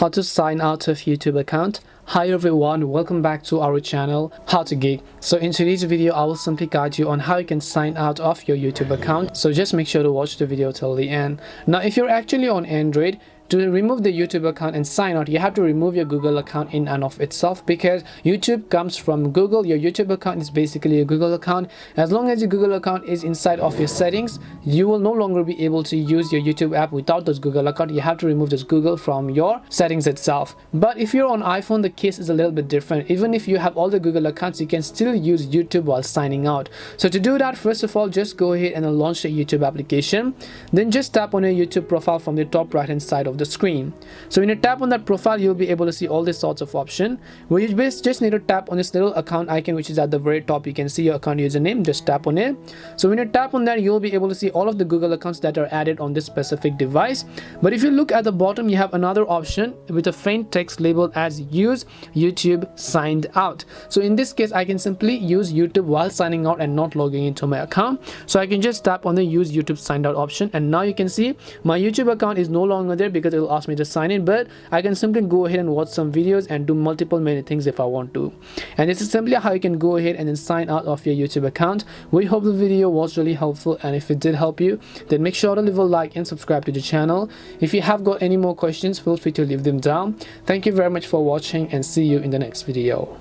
how to sign out of YouTube account. Hi everyone, welcome back to our channel How to Geek. So in today's video I will simply guide you on how you can sign out of your YouTube account, so just make sure to watch the video till the end. Now if you're actually on Android, to remove the YouTube account and sign out, you have to remove your Google account in and of itself, because YouTube comes from Google. Your YouTube account is basically a Google account. As long as your Google account is inside of your settings, you will no longer be able to use your YouTube app without this Google account. You have to remove this Google from your settings itself. But if you're on iPhone, the case is a little bit different. Even if you have all the Google accounts, you can still use YouTube while signing out. So to do that, first of all, just go ahead and launch the YouTube application. Then just tap on your YouTube profile from the top right hand side of the screen. So when you tap on that profile, you'll be able to see all these sorts of options where you just need to tap on this little account icon, which is at the very top. You can see your account username, just tap on it. So when you tap on that, you'll be able to see all of the Google accounts that are added on this specific device. But if you look at the bottom, you have another option with a faint text labeled as use YouTube signed out. So in this case, I can simply use YouTube while signing out and not logging into my account. So I can just tap on the use YouTube signed out option, and now you can see my YouTube account is no longer there because it will ask me to sign in, but I can simply go ahead and watch some videos and do many things if I want to. And this is simply how you can go ahead and then sign out of your YouTube account. We hope the video was really helpful, and if it did help you, then make sure to leave a like and subscribe to the channel. If you have got any more questions, feel free to leave them down. Thank you very much for watching, and see you in the next video.